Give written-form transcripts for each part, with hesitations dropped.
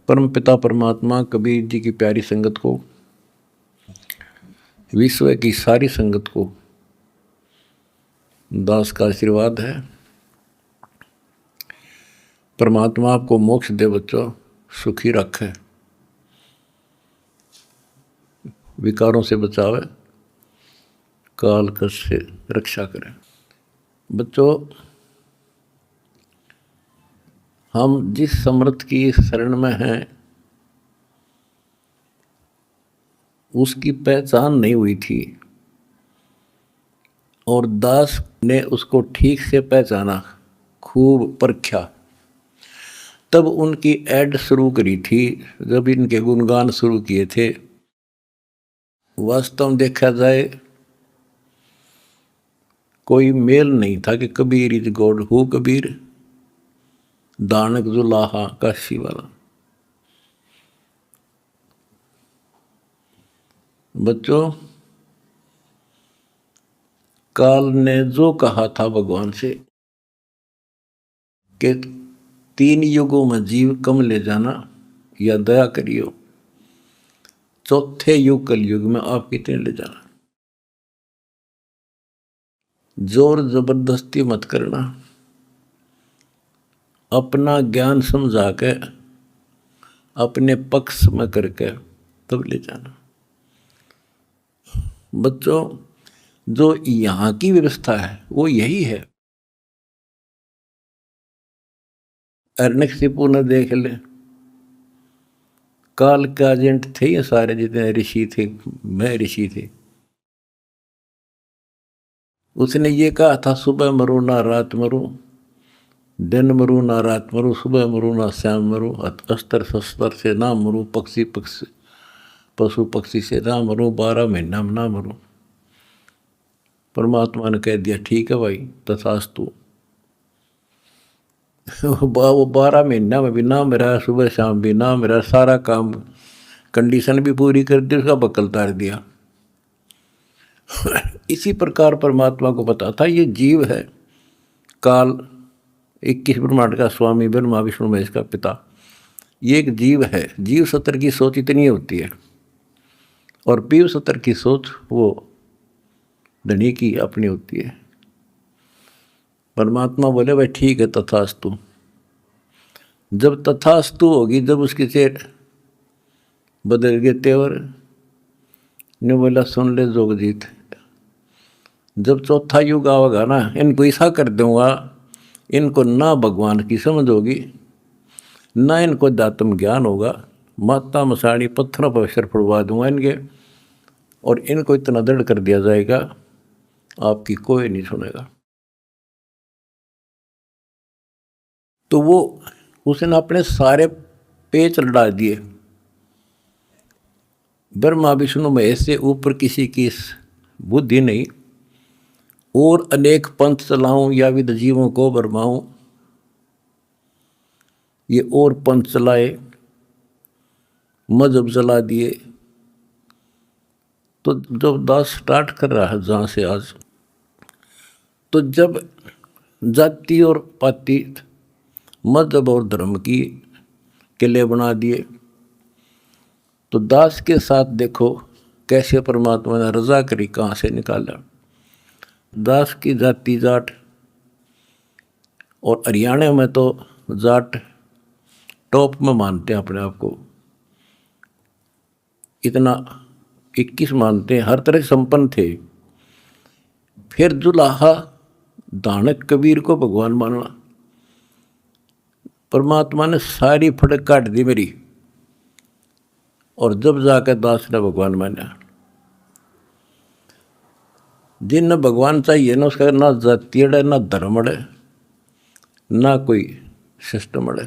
परम पिता परमात्मा कबीर जी की प्यारी संगत को, विश्व की सारी संगत को दास का आशीर्वाद है। परमात्मा आपको मोक्ष दे बच्चों, सुखी रखे, विकारों से बचावे, काल कष्ट से रक्षा करे। बच्चों, हम जिस समर्थ की शरण में हैं उसकी पहचान नहीं हुई थी और दास ने उसको ठीक से पहचाना, खूब परखा, तब उनकी ऐड शुरू करी थी, जब इनके गुणगान शुरू किए थे। वास्तव में देखा जाए कोई मेल नहीं था कि Kabir is God, who Kabir, दानक जुलाहा काशी वाला। बच्चों, काल ने जो कहा था भगवान से कि 3 युगों में जीव कम ले जाना या दया करियो, चौथे युग कलयुग में आप कितने ले जाना। जोर जबरदस्ती मत करना, अपना ज्ञान समझा के अपने पक्ष में करके तब ले जाना। बच्चों, जो यहाँ की व्यवस्था है वो यही है। अर्नकशिपु ने देख ले, काल के एजेंट थे ये सारे, जितने ऋषि थे, मैं ऋषि थे। उसने ये कहा था, सुबह मरो ना रात मरो, दिन मरू ना रात मरू, सुबह मरू ना शाम मरू, अस्त्र शस्त्र से ना मरू, पशु पक्षी से ना मरू, 12 महीना में ना मरू। परमात्मा ने कह दिया, ठीक है भाई, तथास्तु। वो 12 महीना में भी ना मेरा, सुबह शाम भी ना मेरा, सारा काम कंडीशन भी पूरी कर दी, उसका बकल तार दिया। इसी प्रकार परमात्मा को पता था ये जीव है, काल 21 ब्रह्मांड का स्वामी, ब्रह्मा विष्णु महेश का पिता, ये एक जीव है। जीव सत्र की सोच इतनी होती है और पीव सत्र की सोच वो धनी की अपनी होती है। परमात्मा बोले, भाई ठीक है, तथास्तु। जब तथास्तु होगी, जब उसके चेहरे बदल गए तेवर, ने बोला, सुन ले जोगजीत, जब चौथा युग आवेगा ना, इनको ऐसा कर दूंगा, इनको ना भगवान की समझ होगी, ना इनको अध्यात्म ज्ञान होगा, माता मसाणी पत्थरों पर सिर फुड़वा दूंगा इनके, और इनको इतना दृढ़ कर दिया जाएगा आपकी कोई नहीं सुनेगा। तो वो उसने अपने सारे पेच लड़ा दिए, ब्रह्मा विष्णु महेश से ऊपर किसी की बुद्धि नहीं, और अनेक पंथ चलाऊं या विद जीवों को बरमाऊं, ये और पंथ चलाए, मजहब चला दिए। तो जब दास स्टार्ट कर रहा है जहाँ से आज, तो जब जाति और पाति, मजहब और धर्म की किले बना दिए, तो दास के साथ देखो कैसे परमात्मा ने रजा करी, कहाँ से निकाला। दास की जाति जाट, और हरियाणा में तो जाट टॉप में मानते हैं अपने आप को, इतना 21 मानते हैं, हर तरह संपन्न थे। फिर जुलाहा दानक कबीर को भगवान मानना, परमात्मा ने सारी फड़क काट दी मेरी, और जब जाकर दास ने भगवान माना। जिन भगवान चाहिए ना, उसका ना जाति अड़े, ना धर्म अड़े, ना कोई सिस्टम अड़े।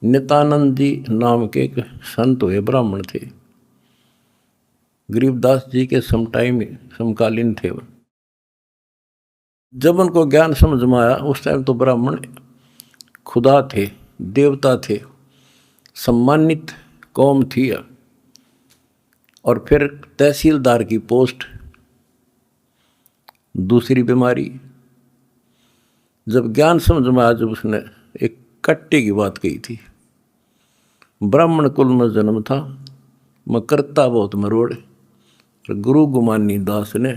नित्यानंद जी नाम के एक संत हुए, ब्राह्मण थे, गरीबदास जी के समकालीन थे। जब उनको ज्ञान समझ में आया, उस टाइम तो ब्राह्मण खुदा थे, देवता थे, सम्मानित कौम थी। और फिर तहसीलदार की पोस्ट, दूसरी बीमारी। जब ज्ञान समझ में आया, जब उसने एक कट्टे की बात कही थी, ब्राह्मण कुल में जन्म था, मैं करता बहुत मरोड़। गुरु गुमानी दास ने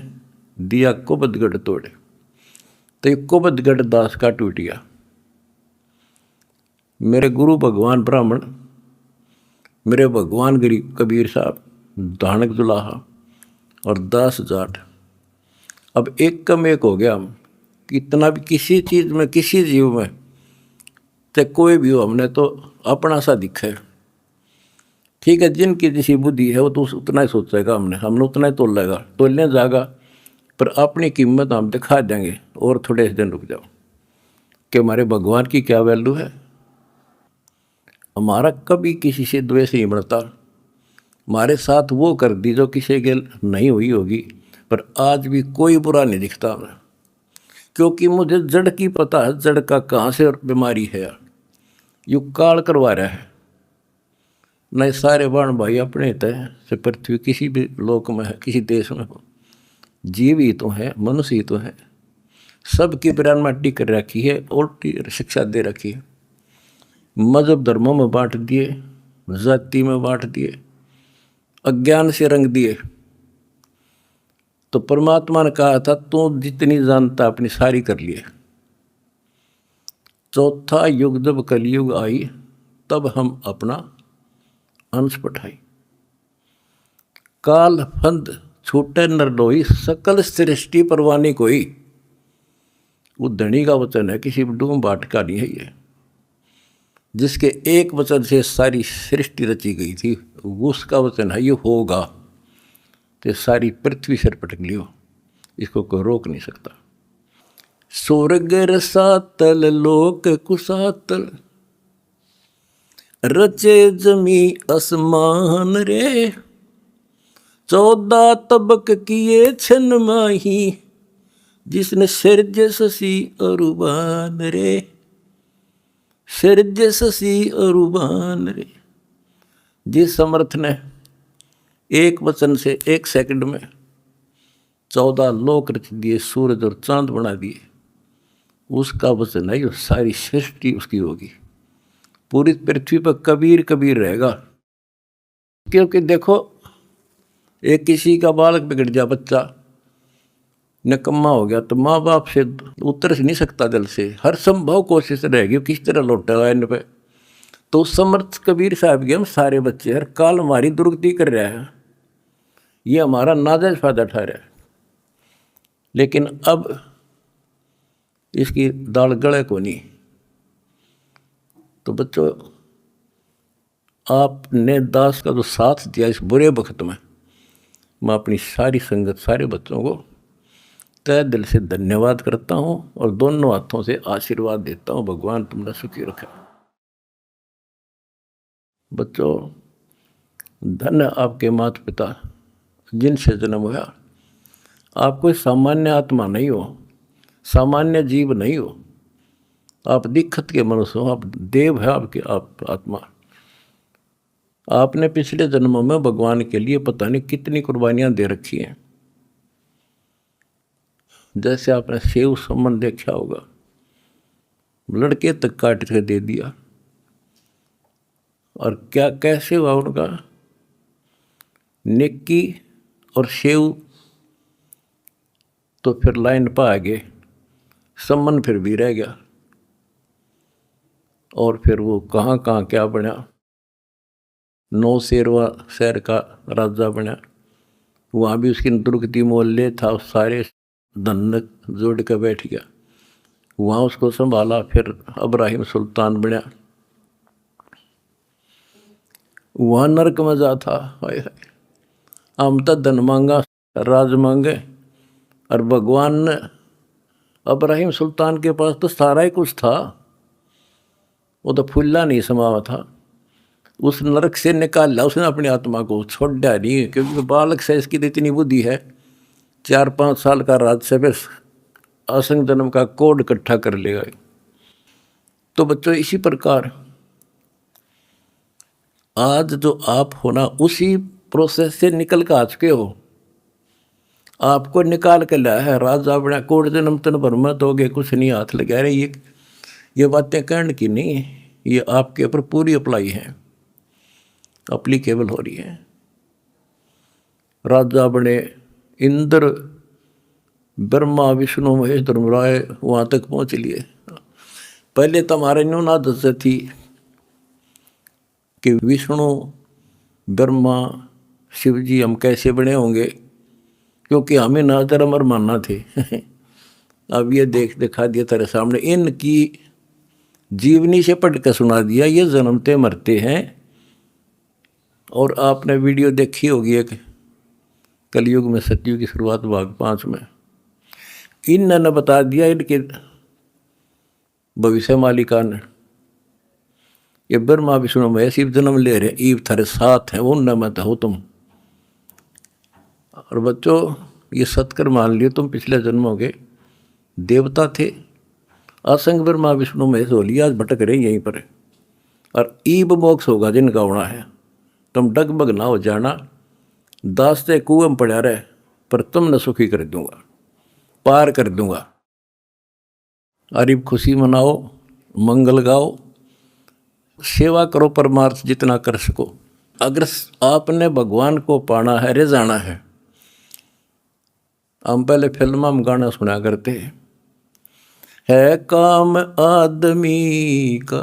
दिया कुबदगढ़ तोड़े, तो ये कुबदगढ़ दास का टूट गया। मेरे गुरु भगवान ब्राह्मण, मेरे भगवान गरीब कबीर साहब, धानक दुलाहा और दास जाट, अब एक कम एक हो गया हम। कितना भी किसी चीज़ में, किसी जीव में, तो कोई भी हो, हमने तो अपना सा दिखा है। ठीक है, जिनकी जैसी बुद्धि है वो तो उतना ही सोचेगा, हमने उतना ही तोलेगा, तोलने जाएगा, पर अपनी कीमत हम दिखा देंगे। और थोड़े दिन रुक जाओ कि हमारे भगवान की क्या वैल्यू है। हमारा कभी किसी से द्वेष नहीं बढ़ता। हमारे साथ वो कर दी जो किसी के नहीं हुई होगी, पर आज भी कोई बुरा नहीं दिखता हमें, क्योंकि मुझे जड़ की पता है, जड़ का कहाँ से बीमारी है। यू काल करवा रहा है, नहीं सारे बाण भाई अपने तय से पृथ्वी किसी भी लोक में है, किसी देश में हो, जीव ही तो है, मनुष्य ही तो है। सबकी बिरान माटी कर रखी है, उल्टी शिक्षा दे रखी है। मजहब धर्मों में बांट दिए, जाति में बांट दिए, अज्ञान से रंग दिए। तो परमात्मा ने कहा था तू जितनी जानता अपनी सारी कर लिए। चौथा युग जब कलयुग आई, तब हम अपना अंश पठाई। काल फंद छूटे नरडोई, सकल सृष्टि परवानी कोई। वो धनी का वचन है, किसी डूम बाट का नहीं है ये। जिसके एक वचन से सारी सृष्टि रची गई थी, उसका वचन है ये होगा, तो सारी पृथ्वी सिर पटक लियो, इसको कोई रोक नहीं सकता। स्वर्ग रसातल लोक कुसातल, रचे जमी असमान रे। 14 तबक किए छन माही, जिसने सिरज ससी अरुबान रे। सिरज ससी अरुबान रे। जिस समर्थ ने एक वचन से एक सेकंड में 14 लोक रच दिए, सूरज और चांद बना दिए, उसका वचन है, सारी सृष्टि उसकी होगी। पूरी पृथ्वी पर कबीर कबीर रहेगा। क्योंकि देखो, एक किसी का बालक बिगड़ गया, बच्चा निकम्मा हो गया, तो माँ बाप से उतर नहीं सकता दिल से, हर संभव कोशिश रहेगी किस तरह लौटेगा इन पे। तो समर्थ कबीर साहब के हम सारे बच्चे हर काल हमारी दुर्गति कर रहे हैं, ये हमारा नाजायज फायदा उठा रहा है। लेकिन अब इसकी दाल गले को नहीं। तो बच्चों, आपने दास का जो साथ दिया इस बुरे वक्त में, मैं अपनी सारी संगत, सारे बच्चों को तय दिल से धन्यवाद करता हूँ और दोनों हाथों से आशीर्वाद देता हूँ, भगवान तुमने सुखी रखा। बच्चों, धन्य आपके माता पिता जिनसे जन्म हुआ। आप कोई सामान्य आत्मा नहीं हो, सामान्य जीव नहीं हो, आप दिक्कत के मनुष्य हो, आप देव है, आपके आप आत्मा। आपने पिछले जन्मों में भगवान के लिए पता नहीं कितनी कुर्बानियाँ दे रखी हैं। जैसे आपने सेव समन देखा होगा, लड़के तक काट के दे दिया, और क्या कैसे हुआ उनका, नेकी और सेव तो फिर लाइन पर आ गए, सम्मन फिर भी रह गया, और फिर वो कहाँ कहाँ क्या बना, 9 शेरवा शहर का राजा बना, वहाँ भी उसकी दुर्गति मोहल्ले था, सारे धन जोड़ के बैठ गया, वहाँ उसको संभाला। फिर इब्राहिम सुल्तान बना, वहाँ नरक में जा था। हाय हाय, हम तो धन मांगा, राज मांगे, और भगवान ने इब्राहिम सुल्तान के पास तो सारा ही कुछ था, वो तो फुल्ला नहीं समावा था। उस नरक से निकाला उसने अपनी आत्मा को, छोड़ा नहीं, क्योंकि बालक से इसकी तो इतनी बुद्धि है, 4-5 साल का राज से बस असंग जन्म का कोड इकट्ठा कर लेगा। तो बच्चों, इसी प्रकार आज जो आप हो ना, उसी प्रोसेस से निकल कर आ चुके हो। आपको निकाल के लाया है राजा बना, कोड जन्म तन भर में दोगे कुछ नहीं, हाथ लगा रहे। ये बातें कहने की नहीं, ये आपके ऊपर पूरी अप्लाई है। अप्लीकेबल हो रही है। राजा बने इंद्र, ब्रह्मा विष्णु महेश धर्मराय वहाँ तक पहुँच लिए। पहले तो हमारे न्यून आदत थी कि विष्णु ब्रह्मा शिव जी हम कैसे बने होंगे, क्योंकि हमें ना धर्म और मानना थे। अब ये दिखा दिया तेरे सामने, इनकी जीवनी से पढ़ कर सुना दिया, ये जन्मते मरते हैं। और आपने वीडियो देखी होगी एक कलयुग में सतयुग की शुरुआत भाग 5 में, इन्होंने बता दिया इनके भविष्य मालिका ने, ये ब्रह्मा विष्णु महेश शिव जन्म ले रहे, ईव थारे साथ हैं, उन मत हो तुम। और बच्चों ये सत्कर मान लियो, तुम पिछले जन्मों के देवता थे, असंग ब्रह्मा विष्णु महेश हो लिया, आज भटक रहे यहीं पर। और ईब मोक्ष होगा जिनका होना है, तुम डगमग ना हो जाना, दास्ते कुएं में पड़ा रहे, पर तुमने सुखी कर दूंगा, पार कर दूंगा। अरीब खुशी मनाओ, मंगल गाओ, सेवा करो परमार्थ जितना कर सको। अगर आपने भगवान को पाना है, रिझाना है, हम पहले फिल्म में गाना सुना करते है काम आदमी का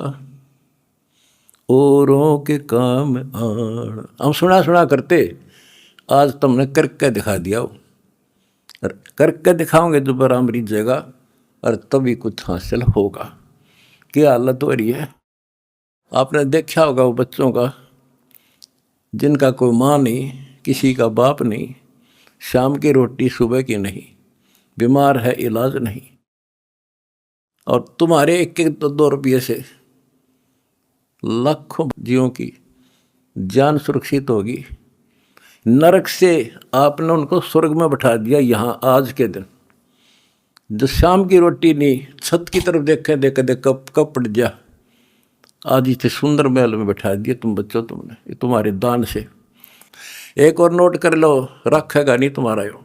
औरों के काम आण, हम सुना करते। आज तुमने करके दिखा दिया, और करके दिखाओगे दोबारा हम रिझेगा, और तभी कुछ हासिल होगा। क्या हालत हो रही है, आपने देखा होगा वो बच्चों का जिनका कोई माँ नहीं, किसी का बाप नहीं, शाम की रोटी सुबह की नहीं, बीमार है इलाज नहीं, और तुम्हारे 1-2 रुपये से लाखों जीवों की जान सुरक्षित होगी। नरक से आपने उनको स्वर्ग में बैठा दिया यहाँ आज के दिन। जो शाम की रोटी नहीं, छत की तरफ देखे कब पड़ जा, आज इतने सुंदर महल में बैठा दिया तुम बच्चों, तुमने ये तुम्हारे दान से। एक और नोट कर लो, रखेगा नहीं तुम्हारा यो।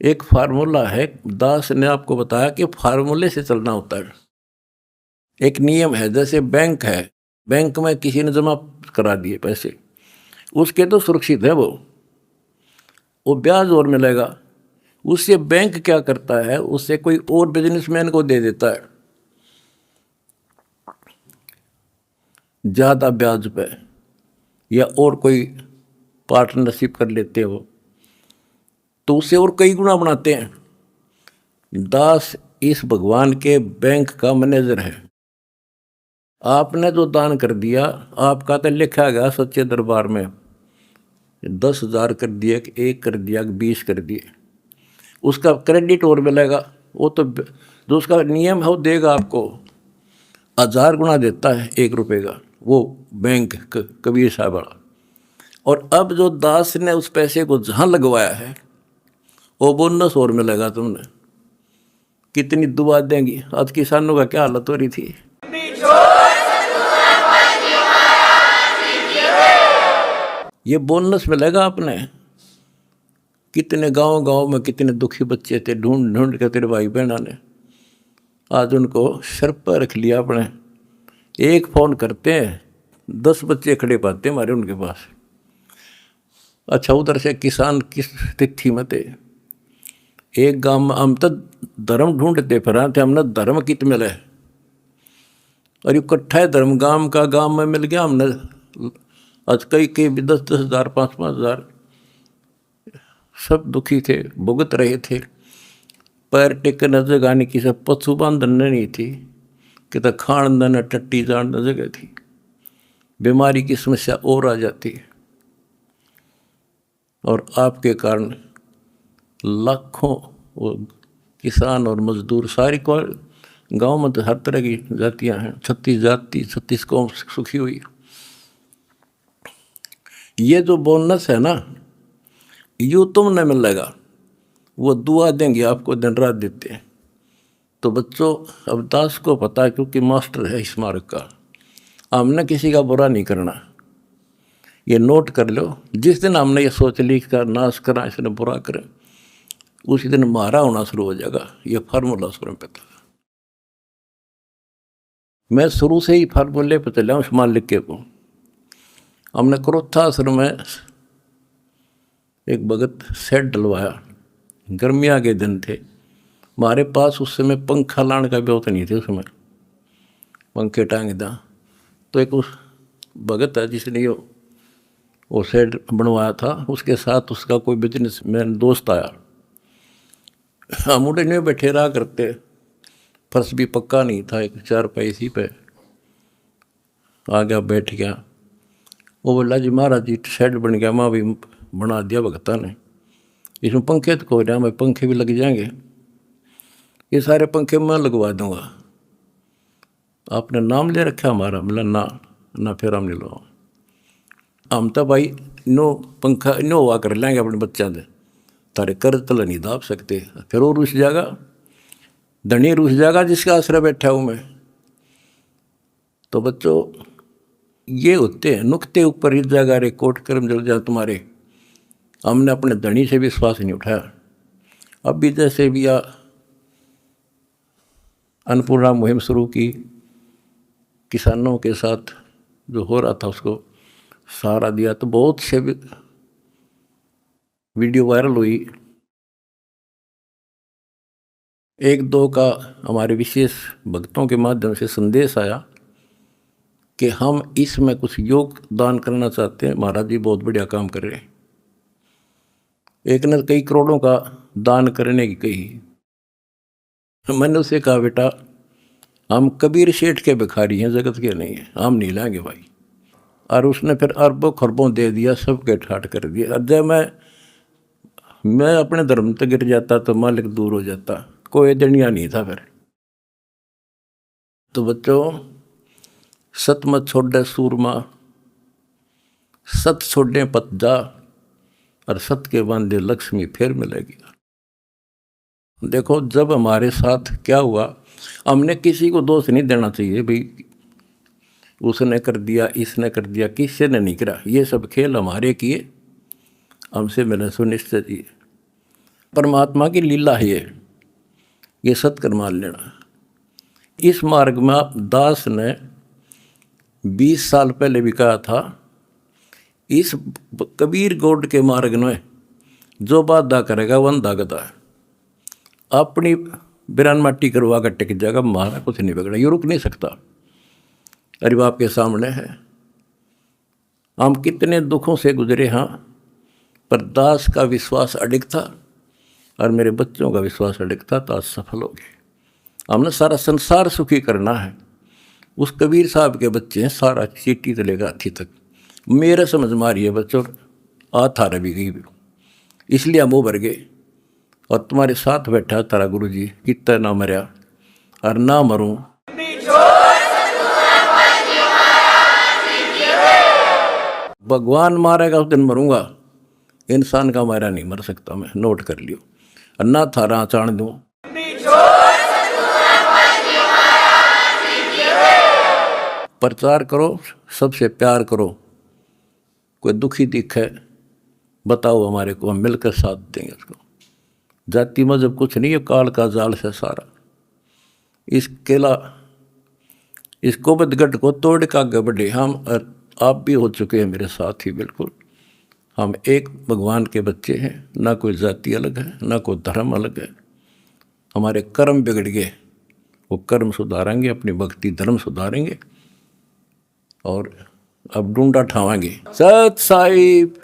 एक फार्मूला है, दास ने आपको बताया कि फार्मूले से चलना होता है। एक नियम है, जैसे बैंक है, बैंक में किसी ने जमा करा दिए पैसे, उसके तो सुरक्षित है, वो ब्याज और मिलेगा। उससे बैंक क्या करता है, उससे कोई और बिजनेसमैन को दे देता है ज़्यादा ब्याज पे, या और कोई पार्टनरशिप कर लेते हो तो उससे और कई गुना बनाते हैं। दास इस भगवान के बैंक का मैनेजर है। आपने जो दान कर दिया, आपका तो लिखा गया सच्चे दरबार में, 10,000 कर दिया कि 1 कर दिया कि 20 कर दिए, उसका क्रेडिट और मिलेगा। वो तो जो उसका नियम है वो देगा आपको, 1000 गुना देता है 1 रुपये का वो बैंक कबीर साहब वाला। और अब जो दास ने उस पैसे को जहाँ लगवाया है वो बोनस और मिलेगा तुमने। कितनी दुआ देंगी। आज किसानों का क्या हालत हो रही थी। ये बोनस मिलेगा आपने। कितने गांव में कितने दुखी बच्चे थे, ढूंढ ढूंढ के तेरे भाई बहना ने आज उनको सर पर रख लिया अपने। एक फ़ोन करते हैं 10 बच्चे खड़े पाते हमारे उनके पास। अच्छा, उधर से किसान किस तिथि में थे। एक गांव में हम तो धर्म ढूंढते फिर थे, हमने धर्म कित मिले और इकट्ठा धर्म गांव में मिल गया हमने। आज कई 10-10 हज़ार 5-5 हज़ार सब दुखी थे, भुगत रहे थे। पैर टेकने जगह नहीं, किसी पशु बांधन नहीं थी, कि तो खान न टट्टी जान जगह थी। बीमारी की समस्या और आ जाती है। और आपके कारण लाखों किसान और मजदूर, सारी को गांव में तो हर तरह की जातियां हैं, 36 जाति 36 कौम सुखी हुई। ये जो बोनस है ना, यूँ तुमने मिलेगा, वो दुआ देंगे आपको, दिन रात देते हैं। तो बच्चों, अब दास को पता है, क्योंकि मास्टर है इस मार्ग का, हमने किसी का बुरा नहीं करना। ये नोट कर लो, जिस दिन हमने ये सोच ली का नाश करा, इसने बुरा करें, उसी दिन मारा होना शुरू हो जाएगा। ये फार्मूला स्वयं पे था। मैं शुरू से ही फार्मूले पे चला हूँ मालिक के को। हमने क्रोथा आश्रम में एक भगत सेट डलवाया, गर्मियाँ के दिन थे, हमारे पास उस समय पंखा लाने का व्यवस्था नहीं थे, उस समय पंखे टांग दा। तो एक उस भगत है जिसने वो सेट बनवाया था, उसके साथ उसका कोई बिजनेसमैन दोस्त आया। हम उड़े नहीं बैठे रहा करते, फर्श भी पक्का नहीं था, एक चारपाई इसी पे आ गया, बैठ गया। वो बोला जी महाराज जी शेड बन गया, माँ भी बना दिया भगता ने, इसमें पंखे तो को रहा, मैं पंखे भी लग जाएंगे, ये सारे पंखे मैं लगवा दूंगा, आपने नाम ले रखा हमारा? बोला ना फिर हम नहीं लो, हम तो भाई नो पंखा नो हुआ कर लेंगे अपने बच्चा दे, तारे कर्ज तला नहीं दाब सकते। फिर वो रुस जाएगा, धनी रुस जाएगा जिसका आश्रय बैठा हूँ मैं। तो बच्चों ये होते हैं नुक्ते ऊपर इस जगह रे कोट कर्म जल जा तुम्हारे। हमने अपने धनी से विश्वास नहीं उठाया। अब भी जैसे भी अन्नपूर्णा मुहिम शुरू की, किसानों के साथ जो हो रहा था उसको सहारा दिया, तो बहुत से वीडियो वायरल हुई। एक दो का हमारे विशेष भक्तों के माध्यम से संदेश आया कि हम इसमें कुछ योगदान करना चाहते हैं, महाराज जी बहुत बढ़िया काम कर रहे हैं। एक ने कई करोड़ों का दान करने की कही। मैंने उसे कहा बेटा हम कबीर शेठ के भिखारी हैं, जगत के नहीं हैं, हम नहीं लाएंगे भाई। और उसने फिर अरबों खरबों दे दिया, सबके ठाट कर दिया। और जब मैं अपने धर्म तक गिर जाता तो मालिक दूर हो जाता, कोई दनिया नहीं था फिर। तो बच्चों सत मत छोड़े सूरमा, सत छोड़े पत जा, और सत के बांधे लक्ष्मी फिर मिलेगी। देखो जब हमारे साथ क्या हुआ, हमने किसी को दोष नहीं देना चाहिए भाई उसने कर दिया, इसने कर दिया, किसी ने नहीं करा। ये सब खेल हमारे किए, हमसे मैंने सुनिश्चित किए। परमात्मा की लीला है ये सत्कर्म मान लेना। इस मार्ग में दास ने 20 साल पहले भी कहा था, इस कबीर गौड़ के मार्ग में जो बाधा करेगा वो अंधा गधा है। अपनी बिरान माटी करवा कर टिक जाएगा, मारा कुछ नहीं बिगड़ा, ये रुक नहीं सकता। अरे बाप के सामने है, हम कितने दुखों से गुजरे। हाँ, पर दास का विश्वास अडिग था और मेरे बच्चों का विश्वास अडिग था, तो आज सफल हो गए। हमने सारा संसार सुखी करना है। उस कबीर साहब के बच्चे हैं, सारा चीटी से लेकर हाथी तक। मेरे समझ मारिए बच्चों, थारा भी गई, इसलिए हम उभर गए। और तुम्हारे साथ बैठा तारा गुरु जी, कितना ना मरया और ना मरूं। भगवान मारेगा उस दिन मरूंगा, इंसान का मारा नहीं मर सकता मैं, नोट कर लियो। और ना थारा चाण दूं, प्रचार करो, सबसे प्यार करो। कोई दुखी दिखे बताओ हमारे को, हम मिलकर साथ देंगे उसको। जाति मजहब कुछ नहीं है, काल का जाल से सारा। इस केला इस कोबदगढ़ को तोड़ का आगे बढ़े। हम आप भी हो चुके हैं मेरे साथ ही, बिल्कुल। हम एक भगवान के बच्चे हैं, ना कोई जाति अलग है, ना कोई धर्म अलग है। हमारे कर्म बिगड़ गए, वो कर्म सुधारेंगे, अपनी भक्ति धर्म सुधारेंगे और अब ढूंढा ठावाएंगे। सत साहिब।